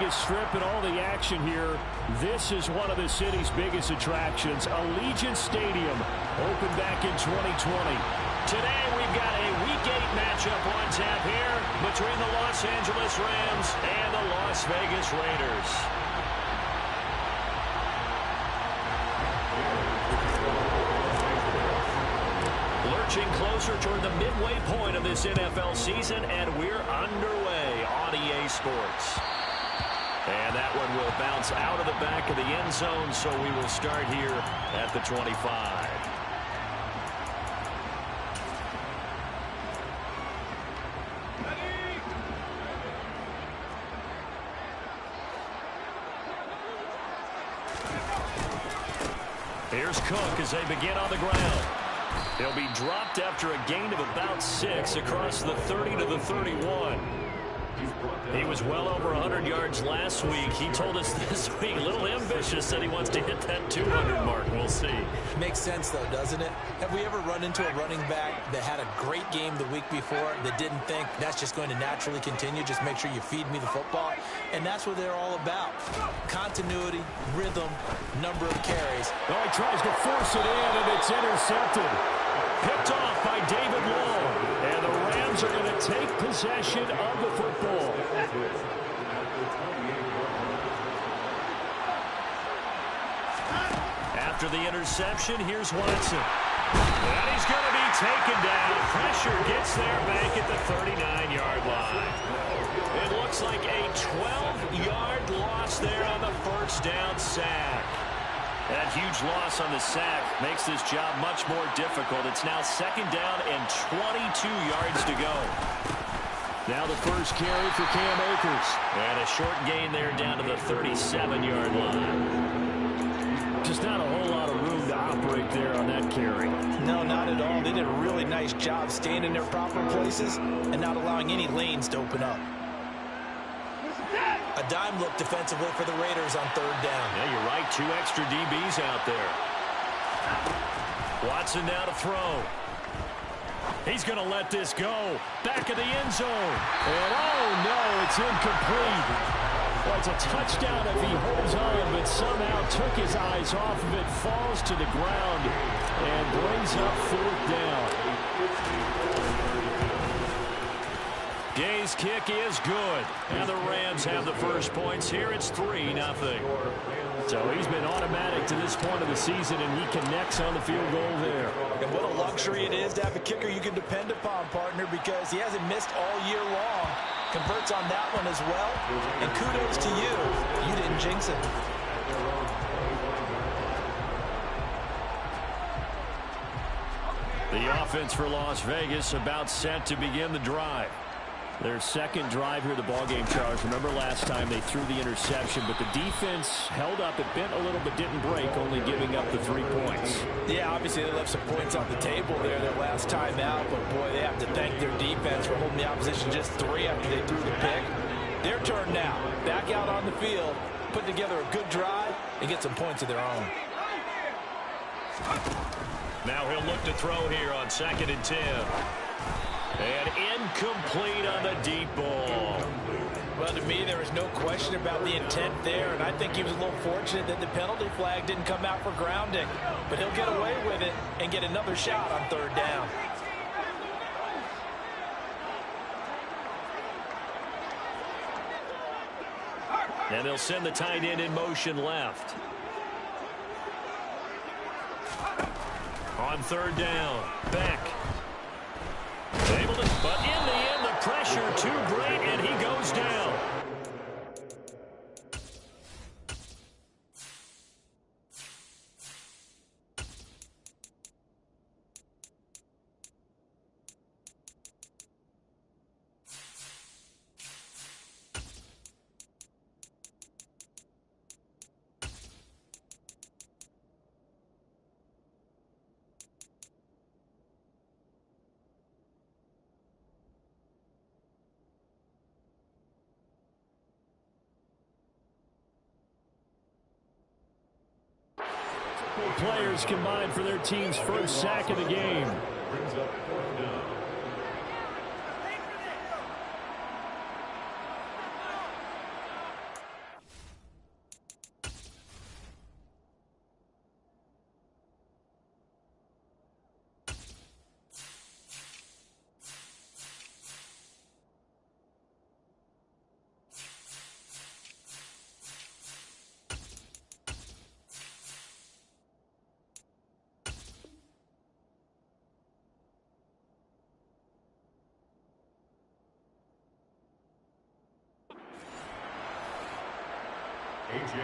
Vegas Strip and all the action here. This is one of the city's biggest attractions. Allegiant Stadium opened back in 2020. Today we've got a Week 8 matchup on tap here between the Los Angeles Rams and the Las Vegas Raiders. Lurching closer toward the midway point of this NFL season, and we're underway on EA Sports. And that one will bounce out of the back of the end zone, so we will start here at the 25. Here's Cook as they begin on the ground. He'll be dropped after a gain of about 6 across the 30 to the 31. He was well over 100 yards last week. He told us this week, a little ambitious, that he wants to hit that 200 mark. We'll see. Makes sense, though, doesn't it? Have we ever run into a running back that had a great game the week before that didn't think that's just going to naturally continue? Just make sure you feed me the football. And that's what they're all about. Continuity, rhythm, number of carries. Oh, he tries to force it in, and it's intercepted. Picked off by David Long. And the Rams are going to take possession of the football. After the interception, here's Watson. And he's going to be taken down. Pressure gets there back at the 39-yard line. It looks like a 12-yard loss there on the first down sack. That huge loss on the sack makes this job much more difficult. It's now second down and 22 yards to go. Now the first carry for Cam Akers. And a short gain there down to the 37-yard line. Just not a whole lot of room to operate there on that carry. No, not at all. They did a really nice job staying in their proper places and not allowing any lanes to open up. A dime look defensively for the Raiders on third down. Yeah, you're right. 2 extra DBs out there. Watson now to throw. He's going to let this go. Back of the end zone. And oh no, it's incomplete. Well, it's a touchdown if he holds on, but somehow took his eyes off of it, falls to the ground, and brings up fourth down. Gay's kick is good. And the Rams have the first points here. It's 3-0. So he's been automatic to this point of the season, and he connects on the field goal there. And what a luxury it is to have a kicker you can depend upon, partner, because he hasn't missed all year long. Converts on that one as well. And kudos to you. You didn't jinx it. The offense for Las Vegas about set to begin the drive. Their second drive here, the ballgame, Charles. Remember last time they threw the interception, but the defense held up. It bent a little but didn't break, only giving up the 3 points. Yeah, obviously they left some points on the table there their last time out, but boy, they have to thank their defense for holding the opposition just 3 after they threw the pick. Their turn now. Back out on the field, put together a good drive, and get some points of their own. Now he'll look to throw here on 2nd and 10. And incomplete on the deep ball. Well, to me, there is no question about the intent there, and I think he was a little fortunate that the penalty flag didn't come out for grounding. But he'll get away with it and get another shot on third down. And they'll send the tight end in motion left. On third down, Beck. Able to, but in the end, the pressure too great, and he goes down. Players combined for their team's first sack of the game.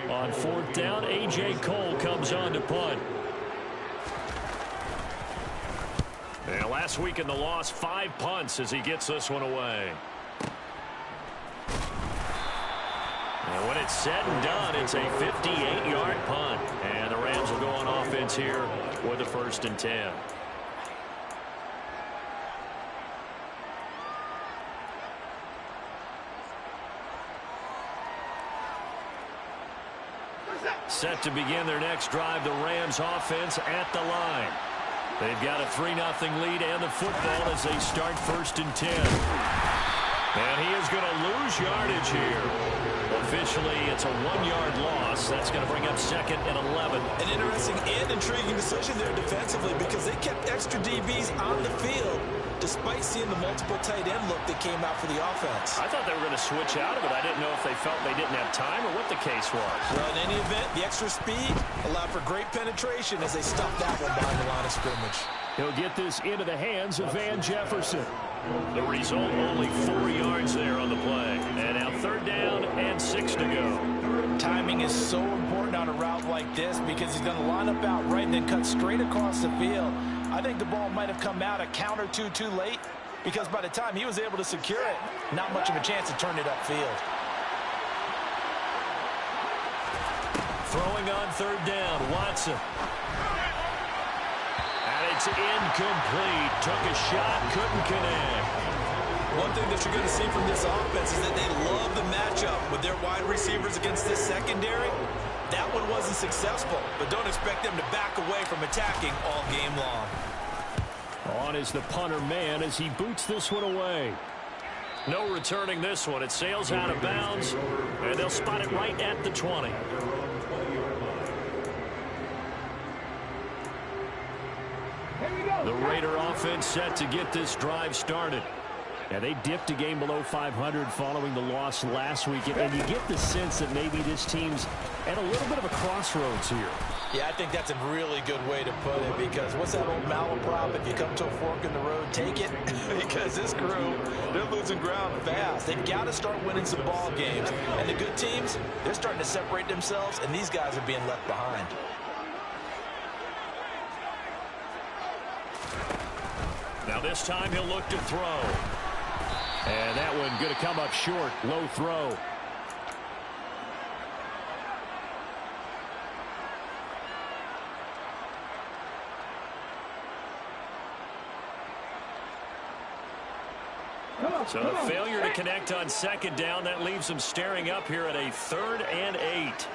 On fourth down, A.J. Cole comes on to punt. And last week in the loss, 5 punts as he gets this one away. And when it's said and done, it's a 58-yard punt. And the Rams will go on offense here with a 1st and 10. Set to begin their next drive, the Rams offense at the line. They've got a 3-0 lead and the football as they start 1st and 10. And he is going to lose yardage here. Officially, it's a 1-yard loss. That's going to bring up 2nd and 11. An interesting and intriguing decision there defensively because they kept extra DBs on the field despite seeing the multiple tight end look that came out for the offense. I thought they were going to switch out of it. I didn't know if they felt they didn't have time or what the case was. Well, in any event, the extra speed allowed for great penetration as they stuffed that one behind the line of scrimmage. He'll get this into the hands of Van Jefferson. The result, only 4 yards there on the play. And now 3rd down and 6 to go. Timing is so important on a route like this because he's going to line up out right and then cut straight across the field. I think the ball might have come out a count or two too late because by the time he was able to secure it, not much of a chance to turn it upfield. Throwing on 3rd down, Watson. And it's incomplete. Took a shot, couldn't connect. One thing that you're going to see from this offense is that they love the matchup with their wide receivers against this secondary. That one wasn't successful, but don't expect them to back away from attacking all game long. On is the punter man as he boots this one away. No returning this one. It sails out of bounds, and they'll spot it right at the 20. The Raider offense set to get this drive started. Now, they dipped a game below 500 following the loss last week, and you get the sense that maybe this team's at a little bit of a crossroads here. Yeah, I think that's a really good way to put it because what's that old malaprop? If you come to a fork in the road, take it. Because this crew, they're losing ground fast. They've got to start winning some ball games. And the good teams, they're starting to separate themselves, and these guys are being left behind. Now this time he'll look to throw. And that one going to come up short. Low throw. So a failure to connect on 2nd down. That leaves them staring up here at a 3rd and 8.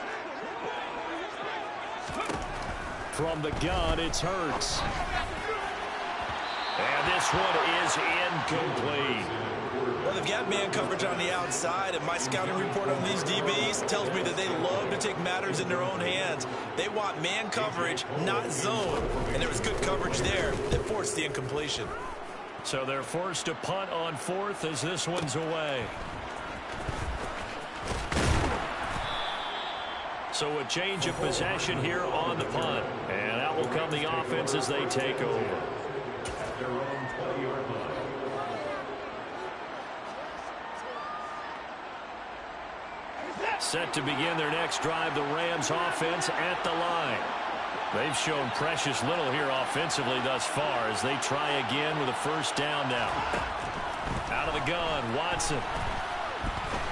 From the gun, it's Hurts. And this one is incomplete. Well, they've got man coverage on the outside, and my scouting report on these DBs tells me that they love to take matters in their own hands. They want man coverage, not zone. And there was good coverage there that forced the incompletion. So they're forced to punt on 4th as this one's away. So a change of possession here on the punt. And out will come the offense as they take over. Set to begin their next drive, the Rams offense at the line. They've shown precious little here offensively thus far as they try again with a 1st down now. Out of the gun, Watson.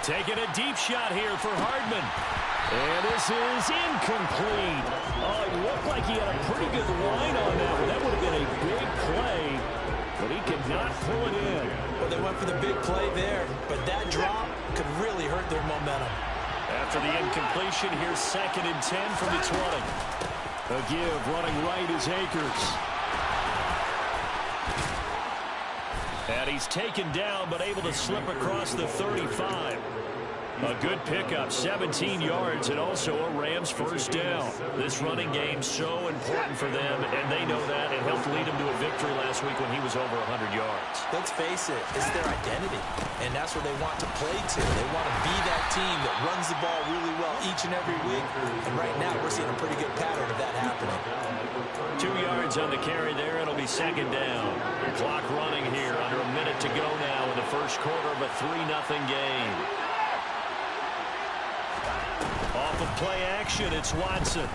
Taking a deep shot here for Hardman. And this is incomplete. Oh, it looked like he had a pretty good line on that one. That would have been a big play, but he could not pull it in. Well, they went for the big play there, but that drop could really hurt their momentum. After the incompletion, here's 2nd and 10 from the 20. A give running right is Akers. And he's taken down, but able to slip across the 35. A good pickup, 17 yards, and also a Rams 1st down. This running game's so important for them, and they know that. It helped lead them to a victory last week when he was over 100 yards. Let's face it, it's their identity, and that's where they want to play to. They want to be that team that runs the ball really well each and every week, and right now we're seeing a pretty good pattern of that happening. 2 yards on the carry there. It'll be 2nd down. Clock running here. Under a minute to go now in the 1st quarter of a 3-0 game. Off of play action, it's Watson.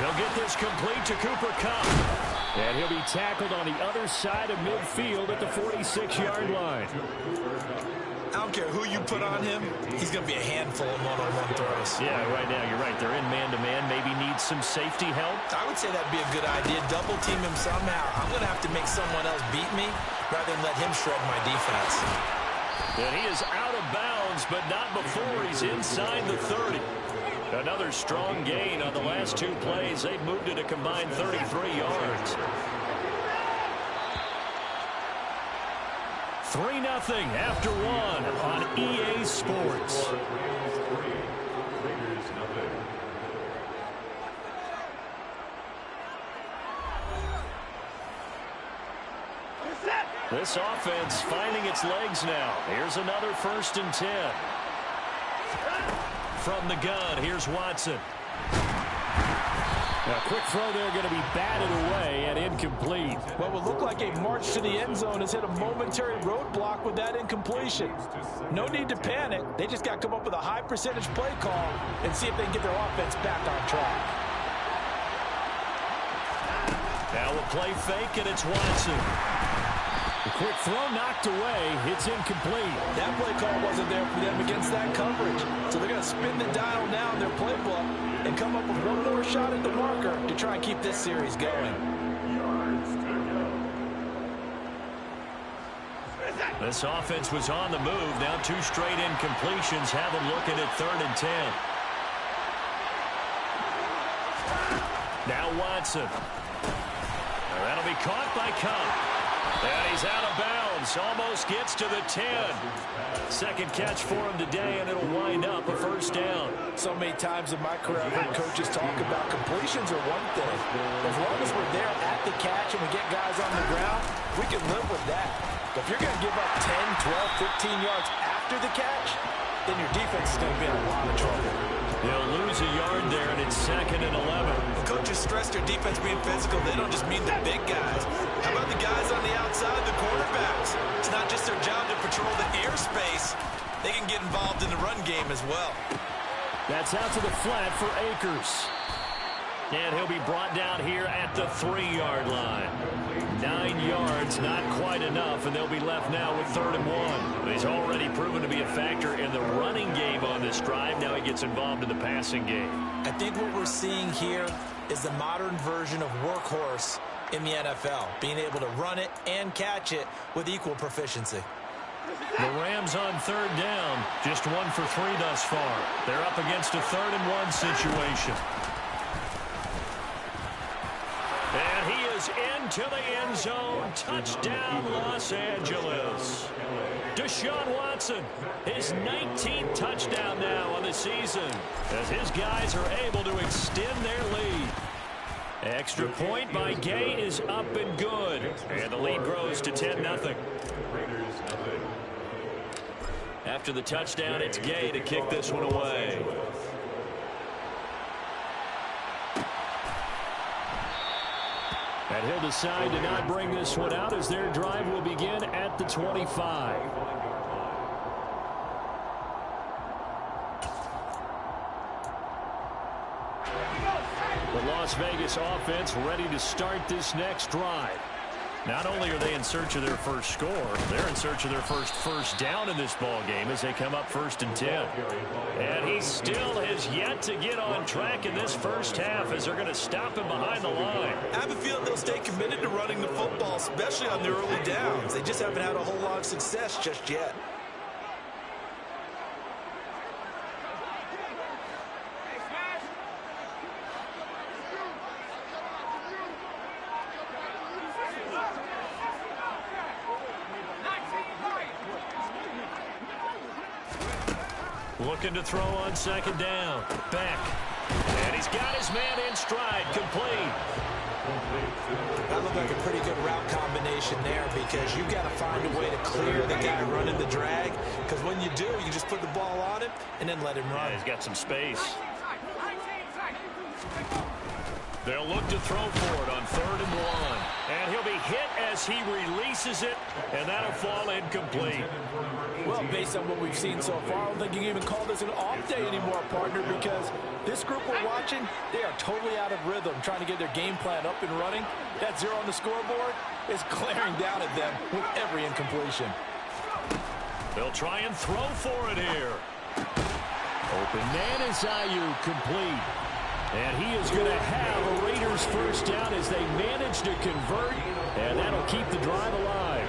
He'll get this complete to Cooper Kupp. And he'll be tackled on the other side of midfield at the 46-yard line. I don't care who you put on him, he's going to be a handful of one-on-one throws. Yeah, right now you're right. They're in man-to-man. Maybe need some safety help. I would say that'd be a good idea. Double team him somehow. I'm going to have to make someone else beat me rather than let him shred my defense. And he is out of bounds, but not before he's inside the 30. Another strong gain on the last two plays. They've moved it a combined 33 yards. 3-0 after one on EA Sports. This offense finding its legs now. Here's another 1st and 10. From the gun, here's Watson. A quick throw there going to be batted away and incomplete. What would look like a march to the end zone has hit a momentary roadblock with that incompletion. No need to panic. They just got to come up with a high percentage play call and see if they can get their offense back on track. Now a play fake, and it's Watson. The quick throw knocked away. It's incomplete. That play call wasn't there for them against that coverage. So they're going to spin the dial now in their playbook and come up with one more shot at the marker to try and keep this series going. This offense was on the move. Now 2 straight incompletions have them looking at 3rd and 10. Now Watson. That'll be caught by Kupp. And he's out of bounds. Almost gets to the 10. Second catch for him today, and it'll wind up a 1st down. So many times in my career, I've heard coaches talk about completions are one thing. As long as we're there at the catch and we get guys on the ground, we can live with that. But if you're going to give up 10, 12, 15 yards after the catch, then your defense is going to be in a lot of trouble. They'll lose a yard there, and it's 2nd and 11. The coaches stress their defense being physical. They don't just mean the big guys. How about the guys on the outside, the quarterbacks? It's not just their job to patrol the airspace. They can get involved in the run game as well. That's out to the flat for Akers. And he'll be brought down here at the 3-yard line. 9 yards, not quite enough, and they'll be left now with 3rd and 1. He's already proven to be a factor in the running game on this drive. Now he gets involved in the passing game. I think what we're seeing here is the modern version of workhorse in the NFL, being able to run it and catch it with equal proficiency. The Rams on 3rd down, just 1 for 3 thus far. They're up against a 3rd and 1 situation. And he is into the end zone. Touchdown, Los Angeles. Deshaun Watson, his 19th touchdown now on the season, as his guys are able to extend their lead. Extra point by Gay is up and good. And the lead grows to 10-0. After the touchdown, it's Gay to kick this one away. And he'll decide to not bring this one out as their drive will begin at the 25. The Las Vegas offense ready to start this next drive. Not only are they in search of their first score, they're in search of their first down in this ball game as they come up 1st and 10. And he still has yet to get on track in this first half as they're going to stop him behind the line. I have a feeling they'll stay committed to running the football, especially on their early downs. They just haven't had a whole lot of success just yet. Looking to throw on 2nd down. Beck. And he's got his man in stride. Complete. That looked like a pretty good route combination there because you've got to find a way to clear the guy running the drag. Because when you do, you just put the ball on him and then let him run. Yeah, he's got some space. They'll look to throw for it on 3rd and 1. And he'll be hit as he releases it, and that'll fall incomplete. Well, based on what we've seen so far, I don't think you can even call this an off day anymore, partner, because this group we're watching, they are totally out of rhythm, trying to get their game plan up and running. That 0 on the scoreboard is glaring down at them with every incompletion. They'll try and throw for it here. Open man is Ayuk, complete. And he is going to have a Raiders first down as they manage to convert, and that'll keep the drive alive.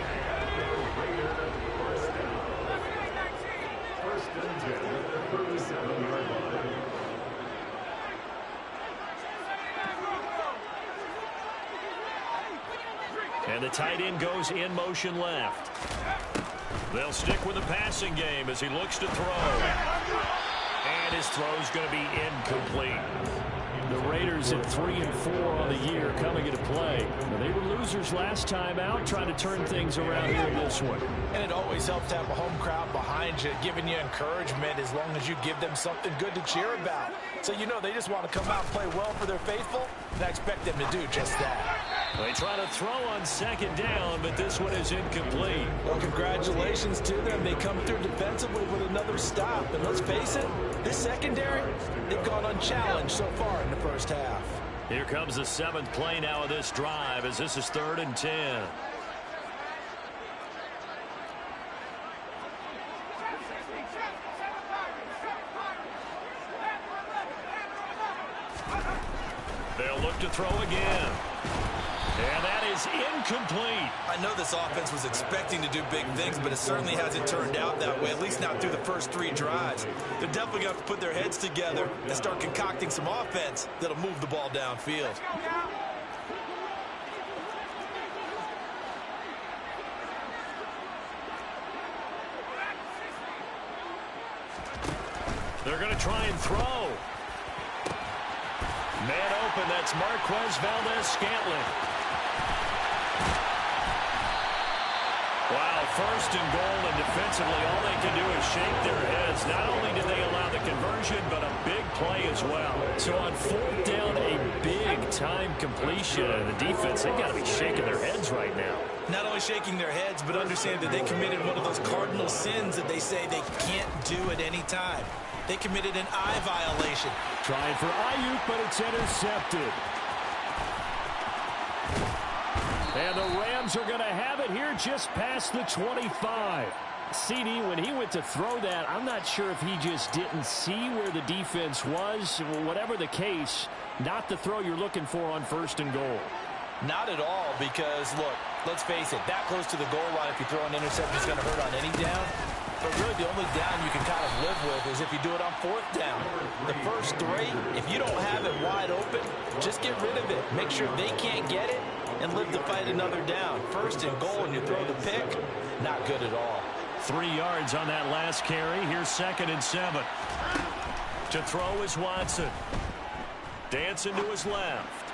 And the tight end goes in motion left. They'll stick with the passing game as he looks to throw. And his throw's going to be incomplete. The Raiders at 3-4 on the year coming into play. Now, they were losers last time out, trying to turn things around here in this one. And it always helps to have a home crowd behind you, giving you encouragement as long as you give them something good to cheer about. So you know they just want to come out and play well for their faithful, and I expect them to do just that. They try to throw on 2nd down, but this one is incomplete. Well, congratulations to them. They come through defensively with another stop. And let's face it, this secondary, they've gone unchallenged so far in the first half. Here comes the 7th play now of this drive as this is 3rd and 10. They'll look to throw again. And that is incomplete. I know this offense was expecting to do big things, but it certainly hasn't turned out that way, at least not through the first 3 drives. They're definitely going to have to put their heads together and start concocting some offense that'll move the ball downfield. They're going to try and throw. Man open, that's Marquez Valdez-Scantling. Wow, 1st and goal, and defensively all they can do is shake their heads. Not only did they allow the conversion, but a big play as well. So on 4th down, a big-time completion. And the defense, they've got to be shaking their heads right now. Not only shaking their heads, but understand that they committed one of those cardinal sins that they say they can't do at any time. They committed an eye violation. Trying for Ayuk, but it's intercepted. And the Rams are going to have it here just past the 25. CD, when he went to throw that, I'm not sure if he just didn't see where the defense was. Whatever the case, not the throw you're looking for on 1st and goal. Not at all, because, look, let's face it, that close to the goal line, if you throw an interception, it's going to hurt on any down. But really, the only down you can kind of live with is if you do it on 4th down. The first 3, if you don't have it wide open, just get rid of it. Make sure they can't get it and live to fight another down. 1st and goal, and you throw the pick, not good at all. 3 yards on that last carry. Here's 2nd and 7. To throw is Watson. Dancing to his left.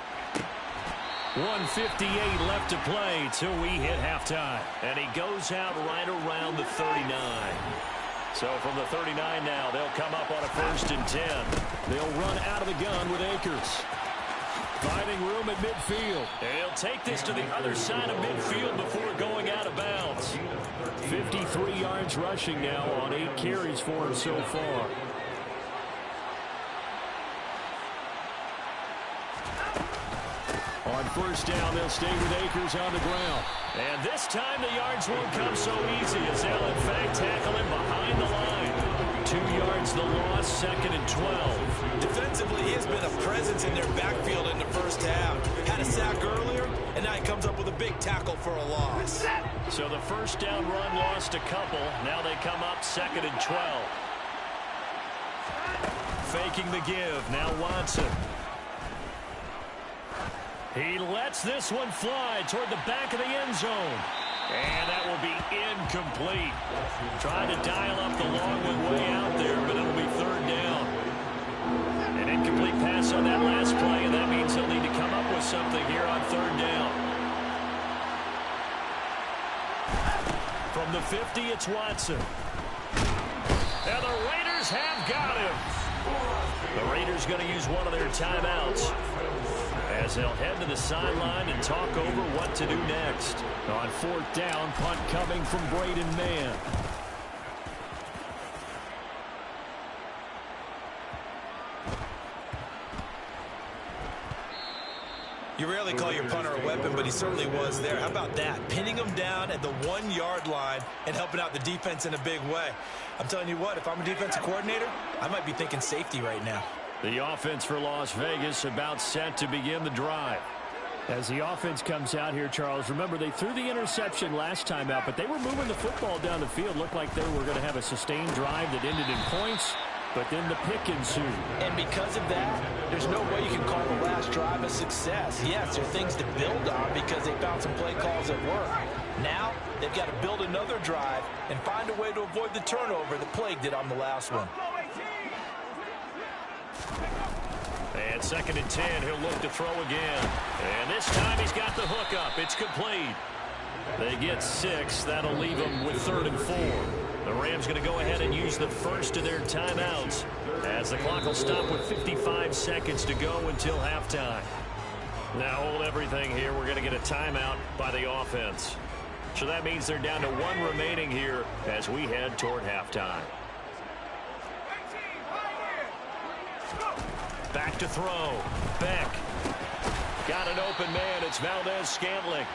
1:58 left to play till we hit halftime. And he goes out right around the 39. So from the 39 now, they'll come up on a 1st and 10. They'll run out of the gun with Akers. Finding room at midfield. And he'll take this to the other side of midfield before going out of bounds. 53 yards rushing now on 8 carries for him so far. On 1st down, they'll stay with Akers on the ground. And this time the yards won't come so easy as they'll in fact tackle him behind the line. 2 yards the loss, 2nd and 12. Defensively, he has been a presence in their backfield in the first half. Had a sack earlier, and now he comes up with a big tackle for a loss. So the 1st down run lost a couple. Now they come up 2nd and 12. Faking the give. Now Watson. He lets this one fly toward the back of the end zone. And that will be incomplete. Trying to dial up the long way out there, but it'll be 3rd down. An incomplete pass on that last play, and that means he'll need to come up with something here on 3rd down. From the 50, it's Watson. And the Raiders Raiders have got him. The Raiders going to use one of their timeouts as they'll head to the sideline and talk over what to do next. On 4th down, punt coming from Braden Mann. You rarely call your punter a weapon, but he certainly was there. How about that? Pinning him down at the 1-yard line and helping out the defense in a big way. I'm telling you what, if I'm a defensive coordinator, I might be thinking safety right now. The offense for Las Vegas about set to begin the drive. As the offense comes out here, Charles, remember they threw the interception last time out, but they were moving the football down the field. Looked like they were going to have a sustained drive that ended in points. But then the pick ensued. And because of that, there's no way you can call the last drive a success. Yes, there are things to build on because they found some play calls that work. Now, they've got to build another drive and find a way to avoid the turnover that plagued it on the last one. And 2nd and 10, he'll look to throw again. And this time he's got the hook up. It's complete. They get 6. That'll leave them with 3rd and 4. The Rams going to go ahead and use the first of their timeouts as the clock will stop with 55 seconds to go until halftime. Now hold everything here. We're going to get a timeout by the offense. So that means they're down to 1 remaining here as we head toward halftime. Back to throw. Beck. Got an open man. It's Valdez-Scantling.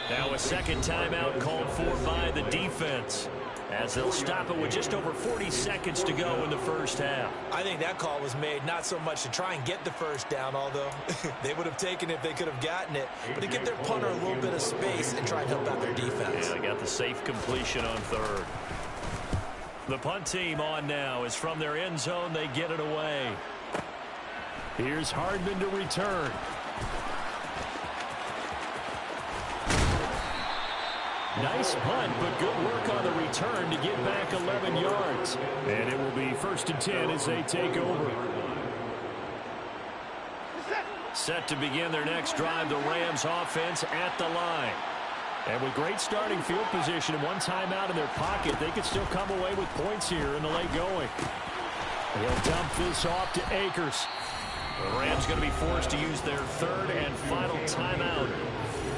Now a second timeout called for by the defense as they'll stop it with just over 40 seconds to go in the first half. I think that call was made not so much to try and get the first down, although they would have taken it if they could have gotten it, but to give their punter a little bit of space and try and help out their defense. Yeah, they got the safe completion on 3rd. The punt team on now is from their end zone. They get it away. Here's Hardman to return. Nice punt, but good work on the return to get back 11 yards. And it will be 1st and 10 as they take over. Set to begin their next drive, the Rams offense at the line. And with great starting field position and 1 timeout in their pocket, they could still come away with points here in the late going. He'll dump this off to Akers. The Rams going to be forced to use their 3rd and final timeout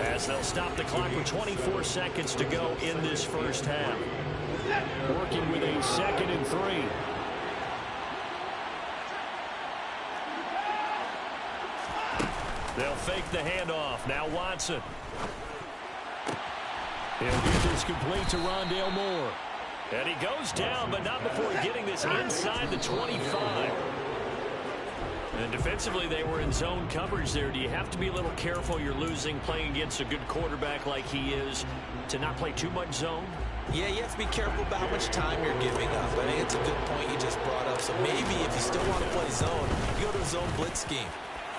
as they'll stop the clock with 24 seconds to go in this first half. Working with a 2nd and 3. They'll fake the handoff. Now Watson. He'll get this complete to Rondale Moore. And he goes down, but not before getting this inside the 25. And defensively, they were in zone coverage there. Do you have to be a little careful? You're losing, playing against a good quarterback like he is, to not play too much zone? Yeah, you have to be careful about how much time you're giving up. I think it's a good point you just brought up. So maybe if you still want to play zone, you go to a zone blitz scheme.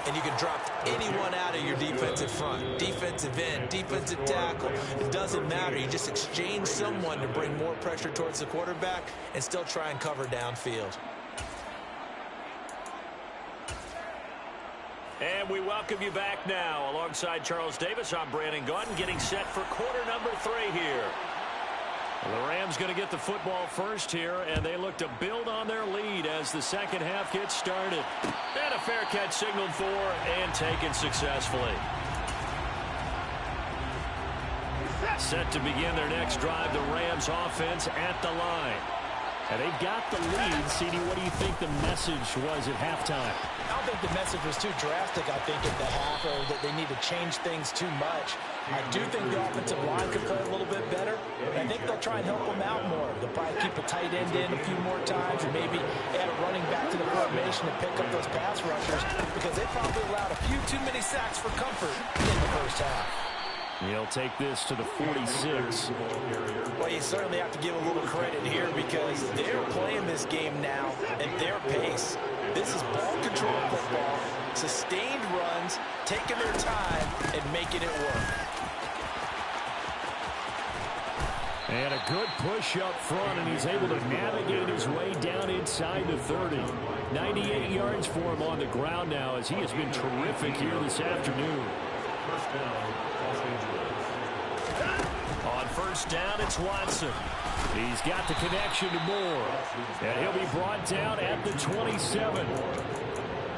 And you can drop anyone out of your defensive front. Defensive end, defensive tackle. It doesn't matter. You just exchange someone to bring more pressure towards the quarterback and still try and cover downfield. And we welcome you back now. Alongside Charles Davis, I'm Brandon Gaudin, getting set for quarter number 3 here. The Rams going to get the football first here, and they look to build on their lead as the second half gets started. And a fair catch signaled for and taken successfully. Set to begin their next drive, the Rams offense at the line. And they've got the lead. CD, what do you think the message was at halftime? I don't think the message was too drastic, I think, at the half, or that they need to change things too much. I do think the offensive line could play a little bit better. And I think they'll try and help them out more. They'll probably keep a tight end in a few more times and maybe add a running back to the formation to pick up those pass rushers because they probably allowed a few too many sacks for comfort in the first half. He'll take this to the 46. Well, you certainly have to give a little credit here because they're playing this game now at their pace. This is ball control football, sustained runs, taking their time, and making it work. And a good push up front, and he's able to navigate his way down inside the 30. 98 yards for him on the ground now as he has been terrific here this afternoon. On first down. It's Watson. He's got the connection to Moore. And he'll be brought down at the 27.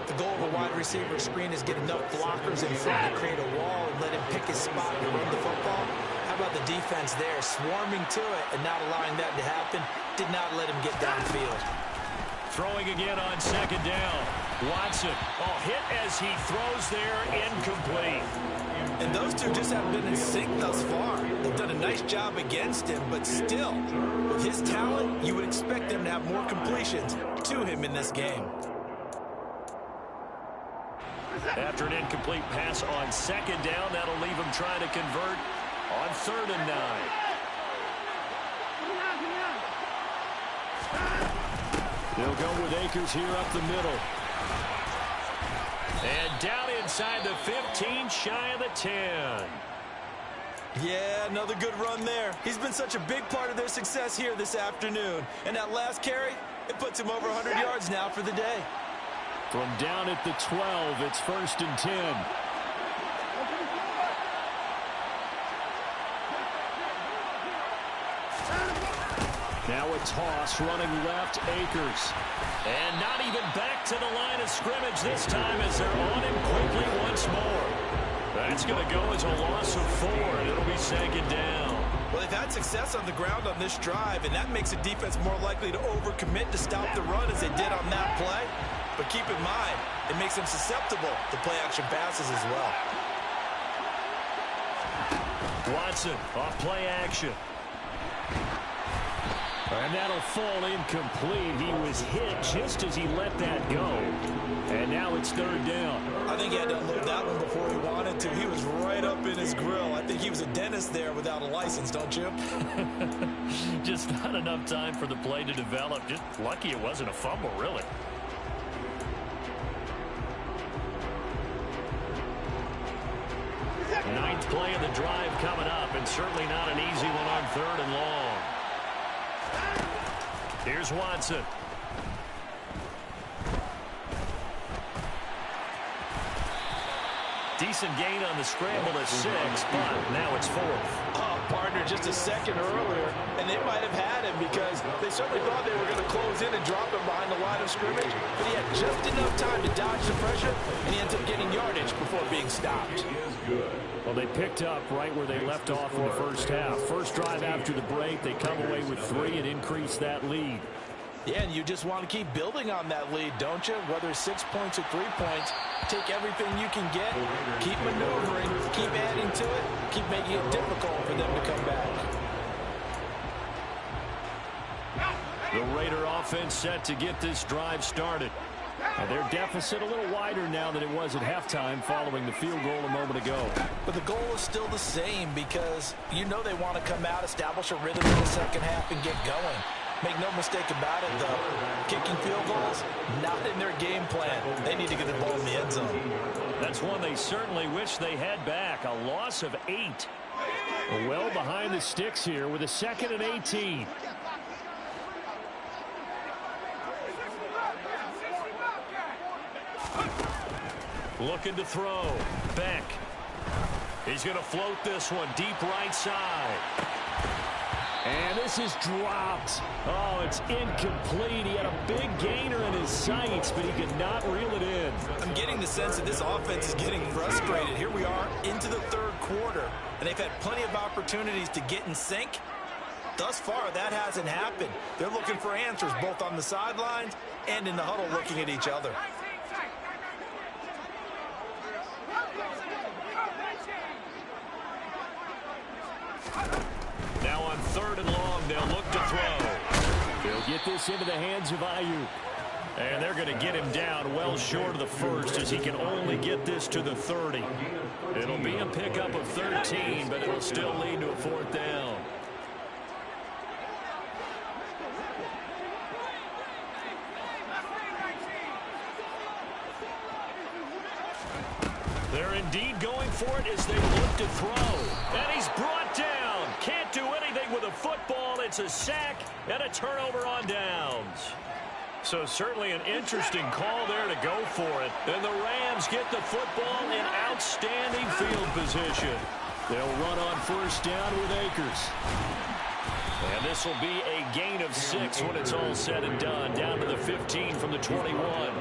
The goal of a wide receiver screen is get enough blockers in front to create a wall and let him pick his spot to run the football. How about the defense there, swarming to it and not allowing that to happen? Did not let him get downfield. Throwing again on second down. Watson, hit as he throws there, incomplete. And those two just haven't been in sync thus far. They've done a nice job against him, but still, with his talent, you would expect them to have more completions to him in this game. After an incomplete pass on second down, that'll leave him trying to convert on 3rd and 9. They'll go with Akers here up the middle. And down inside the 15, shy of the 10. Yeah, another good run there. He's been such a big part of their success here this afternoon. And that last carry, it puts him over 100 yards now for the day. From down at the 12, it's 1st and 10. Now a toss running left, Akers. And not even back to the line of scrimmage this time as they're on him quickly once more. That's going to go as a loss of 4, and it'll be 2nd down. Well, they've had success on the ground on this drive, and that makes the defense more likely to overcommit to stop the run as they did on that play. But keep in mind, it makes them susceptible to play-action passes as well. Watson off play action. And that'll fall incomplete. He was hit just as he let that go. And now it's 3rd down. I think he had to unload that one before he wanted to. He was right up in his grill. I think he was a dentist there without a license, don't you? Just not enough time for the play to develop. Just lucky it wasn't a fumble, really. Ninth play of the drive coming up, and certainly not an easy one on 3rd and long. Here's Watson. Decent gain on the scramble at 6, but now it's 4th. Partner just a second earlier, and they might have had him because they certainly thought they were going to close in and drop him behind the line of scrimmage, but he had just enough time to dodge the pressure, and he ends up getting yardage before being stopped. Well, they picked up right where they left off in the first half. First drive after the break, they come away with 3 and increase that lead. Yeah, and you just want to keep building on that lead, don't you? Whether it's 6 points or 3 points, take everything you can get, keep maneuvering, keep adding to it, keep making it difficult for them to come back. The Raider offense set to get this drive started. And their deficit a little wider now than it was at halftime following the field goal a moment ago. But the goal is still the same because you know they want to come out, establish a rhythm in the second half, and get going. Make no mistake about it, though. Kicking field goals, not in their game plan. They need to get the ball in the end zone. That's one they certainly wish they had back. A loss of 8. Well behind the sticks here with a 2nd and 18. Looking to throw. Beck. He's going to float this one deep right side. And this is dropped. Oh, it's incomplete. He had a big gainer in his sights, but he could not reel it in. I'm getting the sense that this offense is getting frustrated. Here we are into the 3rd quarter, and they've had plenty of opportunities to get in sync. Thus far, that hasn't happened. They're looking for answers both on the sidelines and in the huddle looking at each other. Now on 3rd and long, they'll look to throw. They'll get this into the hands of Ayuk. And they're going to get him down well short of the 1st as he can only get this to the 30. It'll be a pickup of 13, but it'll still lead to a 4th down. They're indeed going for it as they look to throw. And he's brought down. Can't do anything with a football. It's a sack and a turnover on downs. So certainly an interesting call there to go for it. And the Rams get the football in outstanding field position. They'll run on first down with Akers. And this will be a gain of 6 when it's all said and done. Down to the 15 from the 21.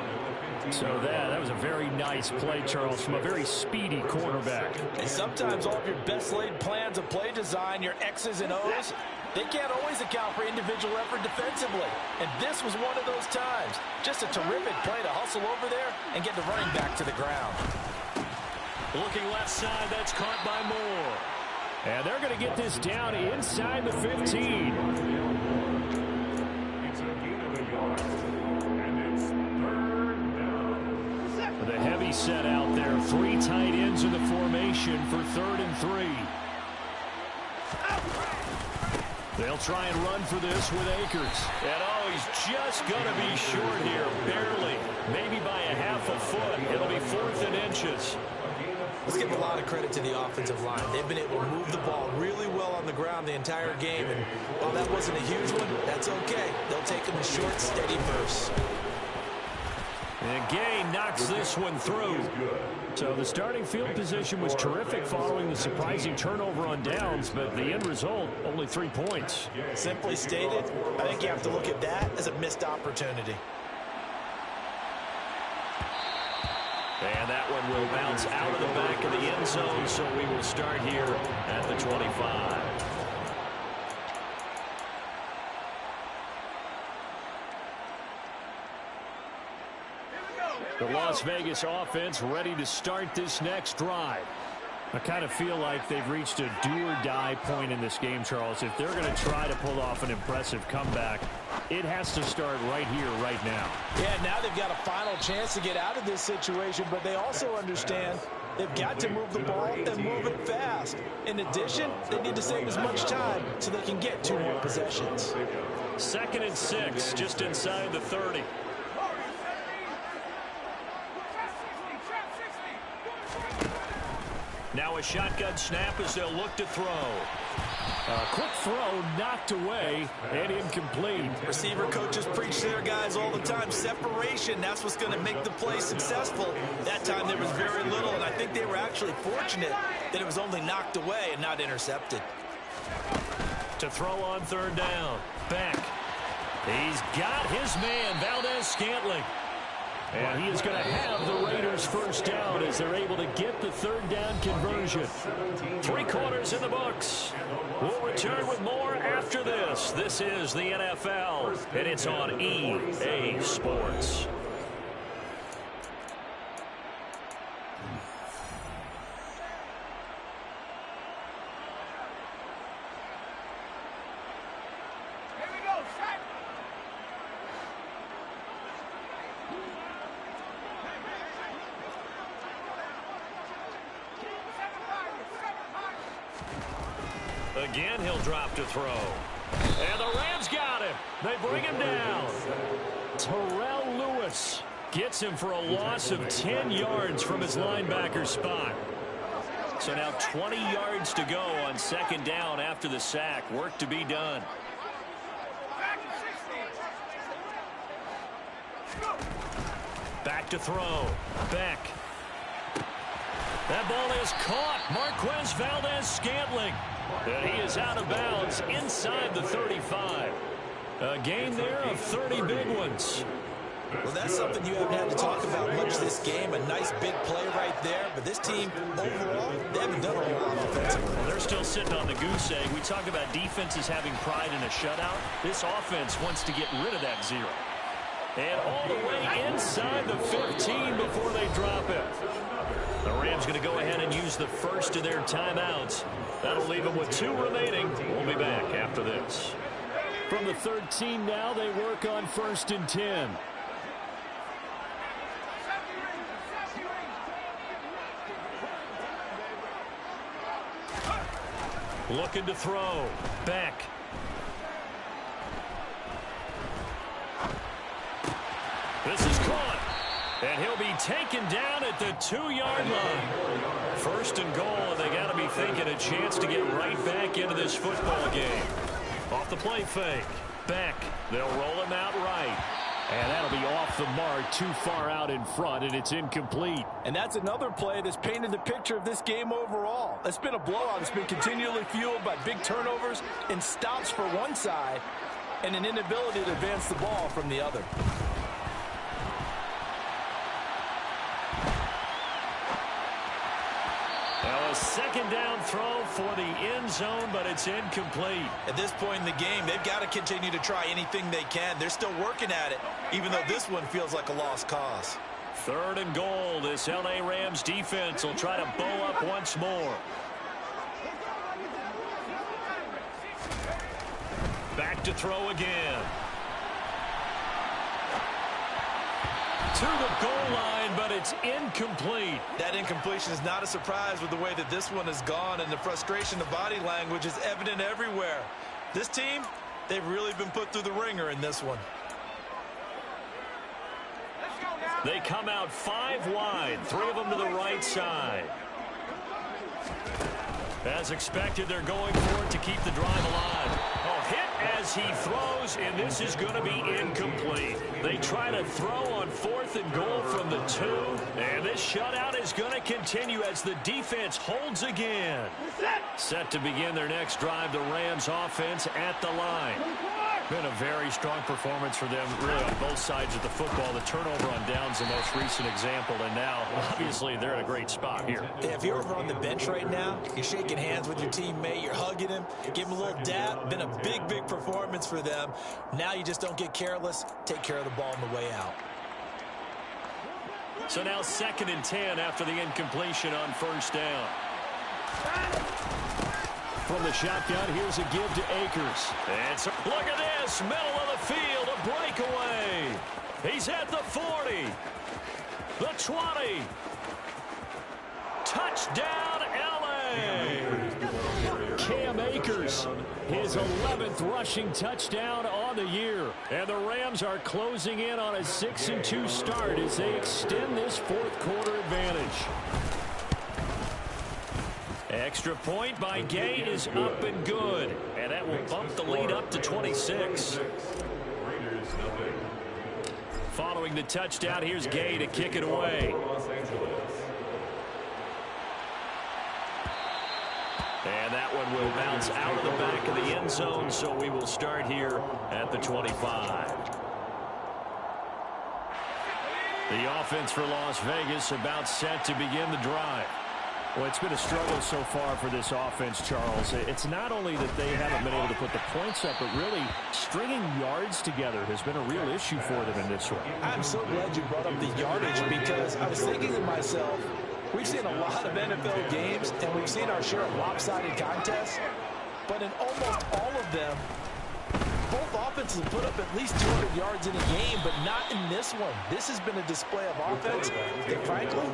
So that was a very nice play, Charles, from a very speedy quarterback. And sometimes all of your best laid plans of play design, your X's and O's, they can't always account for individual effort defensively. And this was one of those times. Just a terrific play to hustle over there and get the running back to the ground. Looking left side, that's caught by Moore. And they're going to get this down inside the 15. The heavy set out there. 3 tight ends in the formation for 3rd and 3. They'll try and run for this with Akers. And he's just going to be short here, barely. Maybe by a half a foot. It'll be 4th and inches. Let's give a lot of credit to the offensive line. They've been able to move the ball really well on the ground the entire game. And while that wasn't a huge one, that's okay. They'll take them in short, steady bursts. And Gay knocks this one through. So the starting field position was terrific following the surprising turnover on downs, but the end result, only 3 points. Simply stated, I think you have to look at that as a missed opportunity. And that one will bounce out of the back of the end zone, so we will start here at the 25. The Las Vegas offense ready to start this next drive. I kind of feel like they've reached a do-or-die point in this game, Charles. If they're going to try to pull off an impressive comeback, it has to start right here, right now. Yeah, now they've got a final chance to get out of this situation, but they also understand they've got to move the ball and move it fast. In addition, they need to save as much time so they can get 2 more possessions. 2nd and 6, just inside the 30. Now a shotgun snap as they'll look to throw. A quick throw knocked away and incomplete. Receiver coaches preach to their guys all the time. Separation, that's what's going to make the play successful. That time there was very little, and I think they were actually fortunate that it was only knocked away and not intercepted. To throw on 3rd down. Beck. He's got his man, Valdez-Scantling. And he is going to have the Raiders first down as they're able to get the 3rd down conversion. 3 quarters in the books. We'll return with more after this. This is the NFL, and it's on EA Sports. Again, he'll drop to throw. And the Rams got him. They bring him down. Terrell Lewis gets him for a loss of 10 yards from his linebacker spot. So now 20 yards to go on 2nd down after the sack. Work to be done. Back to throw. Beck. That ball is caught. Marquez Valdez-Scantling. And he is out of bounds inside the 35. A gain there of 30 big ones. Well, that's something you haven't had to talk about much this game. A nice big play right there. But this team, overall, they haven't done a whole lot offensively. Well, they're still sitting on the goose egg. We talk about defenses having pride in a shutout. This offense wants to get rid of that 0. And all the way inside the 15 before they drop it. The Rams going to go ahead and use the first of their timeouts. That'll leave them with 2 remaining. We'll be back after this. From the 13 now, they work on 1st and 10. Looking to throw. Beck. This is caught. And he'll be taken down at the 2-yard line. 1st and goal, and they got to be thinking a chance to get right back into this football game. Off the play fake. Beck. They'll roll him out right. And that'll be off the mark, too far out in front, and it's incomplete. And that's another play that's painted the picture of this game overall. It's been a blowout. It's been continually fueled by big turnovers and stops for one side and an inability to advance the ball from the other. Now a second down throw for the end zone, but it's incomplete. At this point in the game, they've got to continue to try anything they can. They're still working at it, even though this one feels like a lost cause. 3rd and goal. This L.A. Rams defense will try to bow up once more. Back to throw again. To the goal line, but it's incomplete. That incompletion is not a surprise with the way that this one has gone, and the frustration of body language is evident everywhere. This team, they've really been put through the ringer in this one. They come out 5 wide, 3 of them to the right side. As expected, they're going for it to keep the drive alive. Oh, hit as he throws, and this is going to be incomplete. They try to throw on 4th and goal from the 2, and this shutout is going to continue as the defense holds again. Set to begin their next drive, the Rams offense at the line. Been a very strong performance for them, really, on both sides of the football. The turnover on downs, the most recent example, and now, obviously, they're in a great spot here. Yeah, if you're over on the bench right now, you're shaking hands with your teammate, you're hugging him, give him a little dap. Been a big, big performance for them. Now you just don't get careless. Take care of the ball on the way out. So now 2nd and 10 after the incompletion on 1st down. From the shotgun, here's a give to Akers. And look at this, middle of the field, a breakaway. He's at the 40, the 20. Touchdown, L.A. Cam Akers, his 11th rushing touchdown on the year. And the Rams are closing in on a 6-2 start as they extend this 4th quarter advantage. Extra point by Gay is up and good. And that will bump the lead up to 26. Following the touchdown, here's Gay to kick it away. And that one will bounce out of the back of the end zone, so we will start here at the 25. The offense for Las Vegas about set to begin the drive. Well, it's been a struggle so far for this offense, Charles. It's not only that they haven't been able to put the points up, but really stringing yards together has been a real issue for them in this one. I'm so glad you brought up the yardage, because I was thinking to myself, we've seen a lot of NFL games, and we've seen our share of lopsided contests, but in almost all of them, both offenses put up at least 200 yards in a game, but not in this one. This has been a display of offense that, frankly,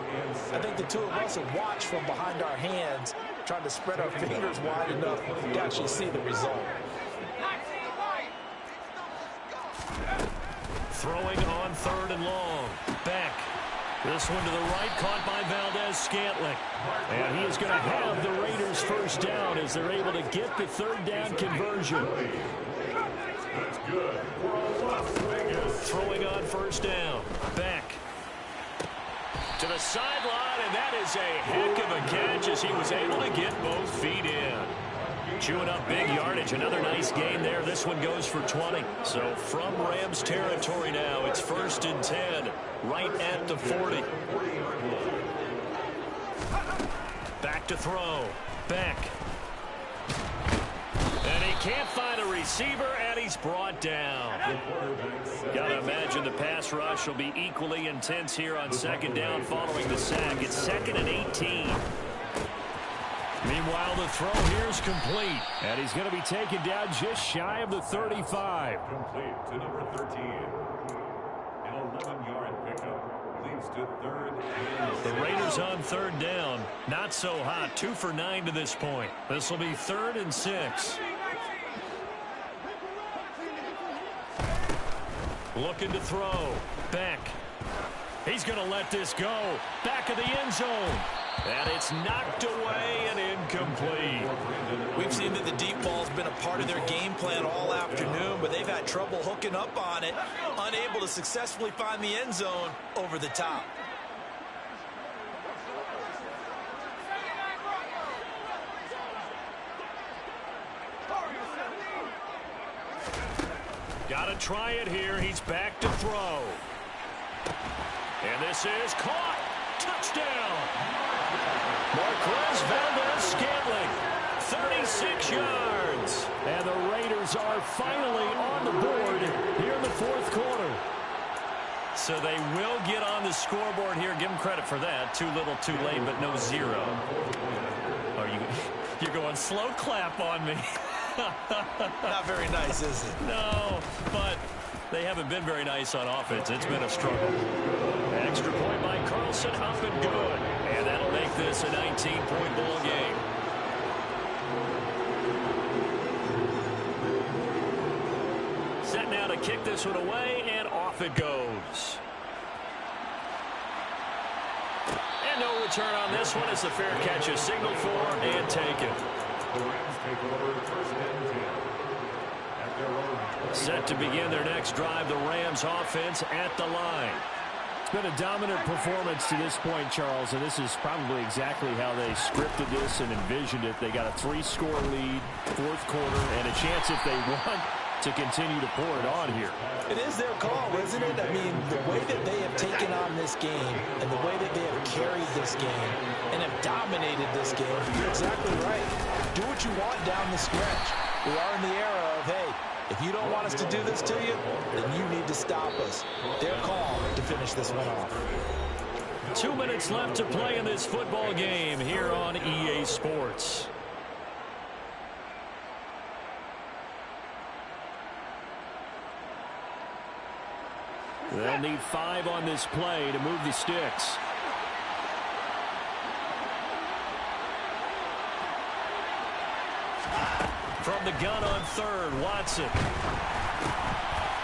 I think the two of us have watched from behind our hands, trying to spread our fingers wide enough to actually see the result. Throwing on 3rd and long. Beck. This one to the right, caught by Valdez-Scantling. And he is going to have the Raiders first down as they're able to get the 3rd down conversion. Throwing on 1st down. Beck. To the sideline, and that is a heck of a catch as he was able to get both feet in. Chewing up big yardage. Another nice gain there. This one goes for 20. So from Rams territory now, it's 1st and 10, right at the 40. Back to throw. Beck. And he can't find a receiver, and he's brought down. Got to imagine the pass rush will be equally intense here on 2nd down following the sack. It's 2nd and 18. Meanwhile, the throw here is complete. And he's going to be taken down just shy of the 35. Complete to number 13. An 11-yard pickup leads to 3rd and 6. The Raiders on 3rd down. Not so hot. 2 for 9 to this point. This will be 3rd and 6. Looking to throw. Beck. He's going to let this go. Back of the end zone. And it's knocked away and incomplete. We've seen that the deep ball's been a part of their game plan all afternoon, but they've had trouble hooking up on it, unable to successfully find the end zone over the top. Got to try it here. He's back to throw. And this is caught. Touchdown. Marquez Valdez-Scantling, 36 yards. And the Raiders are finally on the board here in the fourth quarter. So they will get on the scoreboard here. Give them credit for that. Too little, too late, but no zero. You're going slow clap on me. Not very nice, is it? No, but they haven't been very nice on offense. It's been a struggle. Extra point by Carlson, up and good. And that'll make this a 19-point ball game. Set now to kick this one away, and off it goes. And no return on this one as the fair catch is signaled for and taken. The Rams take over first and 10 at their own. Set to begin their next drive, the Rams offense at the line. It's been a dominant performance to this point, Charles, and this is probably exactly how they scripted this and envisioned it. They got a 3-score lead, fourth quarter, and a chance if they want to continue to pour it on here. It is their call, isn't it? I mean, the way that they have taken on this game and the way that they have carried this game and have dominated this game, you're exactly right. Do what you want down the stretch. We are in the era of, hey, if you don't want us to do this to you, then you need to stop us. Their call to finish this one off. 2 minutes left to play in this football game here on EA Sports. They'll need 5 on this play to move the sticks. From the gun on third, Watson.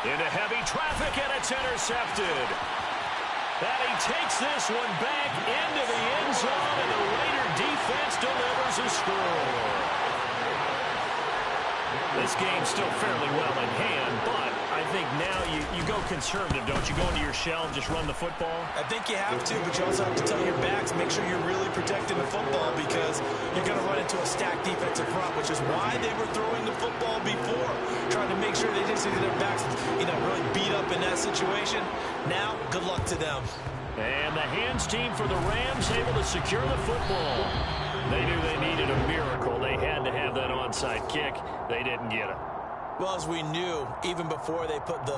Into heavy traffic, and it's intercepted. And he takes this one back into the end zone, and the Raider defense delivers a score. This game's still fairly well in hand, but I think now you go conservative, don't you? Go into your shell and just run the football? I think you have to, but you also have to tell your backs, make sure you're really protecting the football because you're going to run into a stacked defensive front, which is why they were throwing the football before, trying to make sure they didn't see their backs, really beat up in that situation. Now, good luck to them. And the hands team for the Rams able to secure the football. They knew they needed a miracle. They had to have that onside kick. They didn't get it. Well, as we knew, even before they put the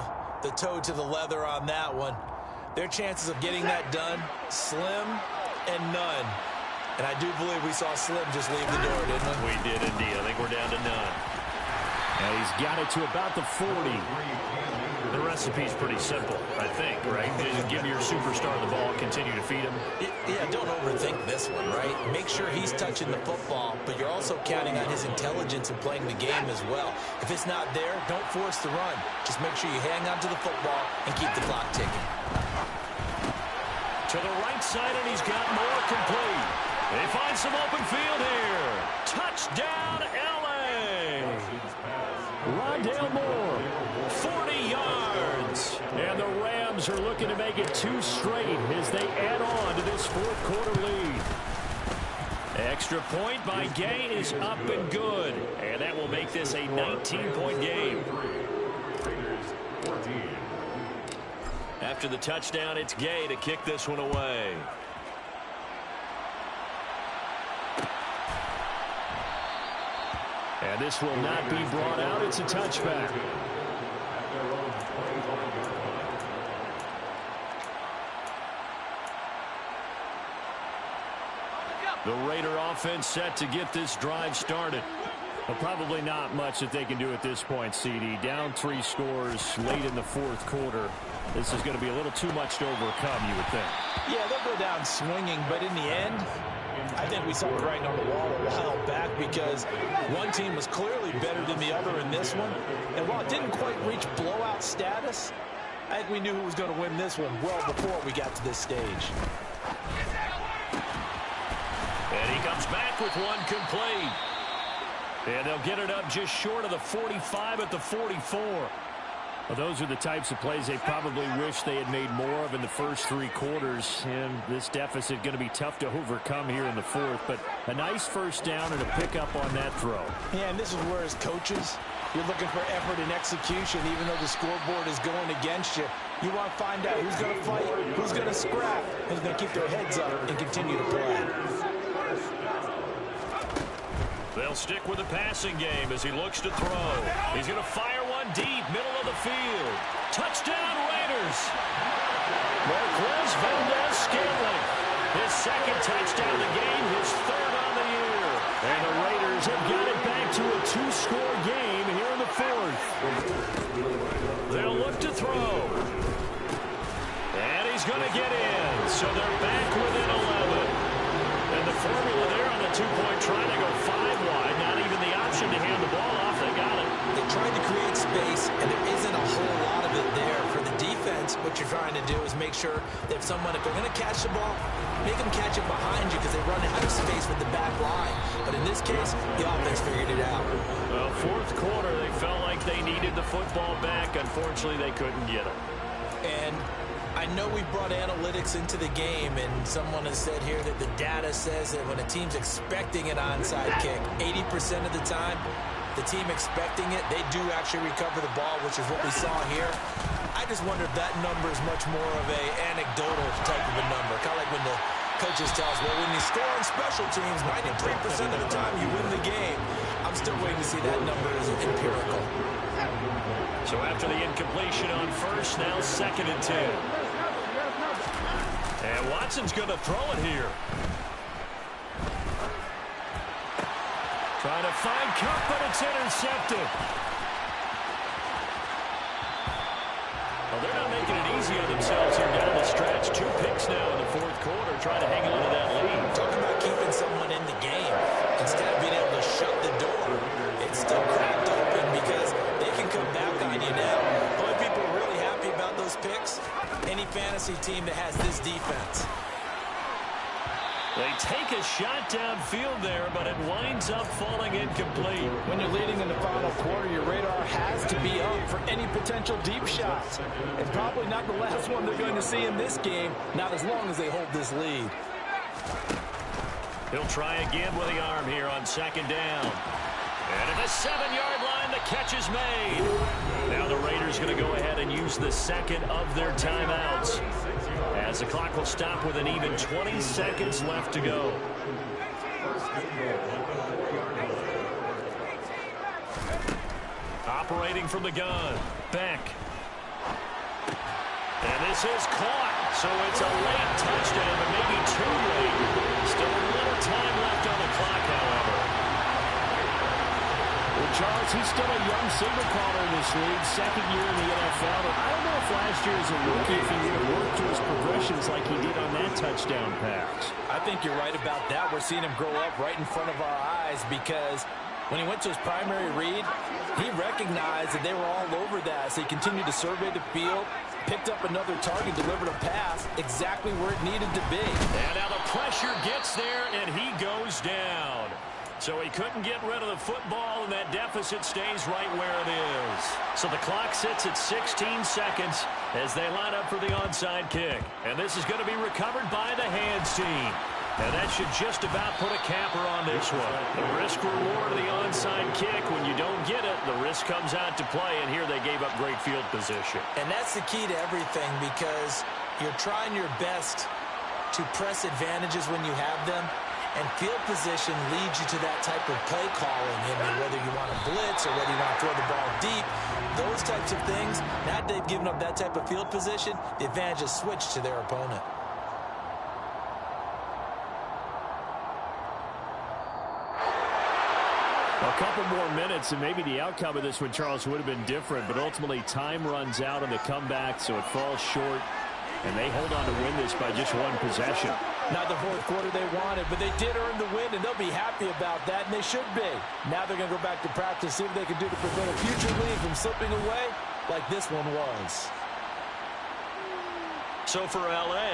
toe to the leather on that one, their chances of getting that done, slim and none. And I do believe we saw Slim just leave the door, didn't we? We did indeed. I think we're down to none. And he's got it to about the 40. The recipe's pretty simple, I think, right? Just give your superstar the ball, continue to feed him. Yeah, don't overthink this one, right? Make sure he's touching the football, but you're also counting on his intelligence in playing the game as well. If it's not there, don't force the run. Just make sure you hang on to the football and keep the clock ticking. To the right side, and he's got more complete. They find some open field here. Touchdown, L.A. Rondale Moore, 40 yards. And the Rams are looking to make it 2 straight as they add on to this fourth quarter lead. Extra point by Gay is up and good. And that will make this a 19-point game. After the touchdown, it's Gay to kick this one away. And this will not be brought out. It's a touchback. The Raider offense set to get this drive started. But probably not much that they can do at this point, CD. Down 3 scores late in the fourth quarter. This is going to be a little too much to overcome, you would think. Yeah, they'll go down swinging, but in the end, I think we saw the writing on the wall a while back because one team was clearly better than the other in this one. And while it didn't quite reach blowout status, I think we knew who was going to win this one well before we got to this stage. back with one complete. And they'll get it up just short of the 45 at the 44. Well, those are the types of plays they probably wish they had made more of in the first 3 quarters. And this deficit going to be tough to overcome here in the 4th. But a nice first down and a pickup on that throw. Yeah, and this is where, as coaches, you're looking for effort and execution, even though the scoreboard is going against you. You want to find out who's going to fight, who's going to scrap, who's going to keep their heads up and continue to play. They'll stick with the passing game as he looks to throw. He's going to fire one deep, middle of the field. Touchdown, Raiders! Marquez Valdez-Scantling. His second touchdown of the game, his 3rd on the year. And the Raiders have got it back to a 2-score game here in the 4th. They'll look to throw. And he's going to get in. So they're back within 11. And the formula there on the 2-point try to go 5 wide. Not even the option to hand the ball off. They got it. They tried to create space, and there isn't a whole lot of it there. For the defense, what you're trying to do is make sure that if they're going to catch the ball, make them catch it behind you because they run out of space with the back line. But in this case, the offense figured it out. Well, 4th quarter, they felt like they needed the football back. Unfortunately, they couldn't get it. And I know we brought analytics into the game, and someone has said here that the data says that when a team's expecting an onside kick, 80% of the time, the team expecting it, they do actually recover the ball, which is what we saw here. I just wonder if that number is much more of a anecdotal type of a number. Kind of like when the coaches tell us, well, when you score on special teams, 93% of the time you win the game. I'm still waiting to see that number is empirical. So after the incompletion on first, now 2nd and 10. And Watson's going to throw it here. Trying to find Cup, but it's intercepted. Well, they're not making it easy on themselves here down the stretch. 2 picks now in the 4th quarter, trying to hang on to that lead. Talk about keeping someone in the game instead of being able to shut the door. It's still cracked open because they can come back on you now. Only people are really happy about those picks, any fantasy team that has this defense. They take a shot downfield there, but it winds up falling incomplete. When you're leading in the final quarter, your radar has to be up for any potential deep shots. And probably not the last one they're going to see in this game, not as long as they hold this lead. He'll try again with the arm here on 2nd down. And at the 7-yard line, the catch is made. Now the Raiders going to go ahead and use the 2nd of their timeouts, as the clock will stop with an even 20 seconds left to go. Operating from the gun, Beck. And this is caught, so it's a late touchdown, but maybe too late. Still a little time left on the clock, however. Well, Charles, he's still a young signal caller in this league, 2nd year in the NFL. But I don't know if last year as a rookie, if he would have worked to his progressions like he did on that touchdown pass. I think you're right about that. We're seeing him grow up right in front of our eyes because when he went to his primary read, he recognized that they were all over that. So he continued to survey the field, picked up another target, delivered a pass exactly where it needed to be. And now the pressure gets there, and he goes down. So he couldn't get rid of the football, and that deficit stays right where it is. So the clock sits at 16 seconds as they line up for the onside kick. And this is going to be recovered by the hands team. And that should just about put a capper on this one. The risk-reward of the onside kick, when you don't get it, the risk comes out to play, and here they gave up great field position. And that's the key to everything because you're trying your best to press advantages when you have them. And field position leads you to that type of play calling. I mean, whether you want to blitz or whether you want to throw the ball deep, those types of things, now that they've given up that type of field position, the advantage is switched to their opponent. A couple more minutes, and maybe the outcome of this one, Charles, would have been different. But ultimately, time runs out on the comeback, so it falls short. And they hold on to win this by just 1 possession. Not the 4th quarter they wanted, but they did earn the win, and they'll be happy about that, and they should be. Now they're going to go back to practice, see what they can do to prevent a future lead from slipping away like this one was. So for L.A.,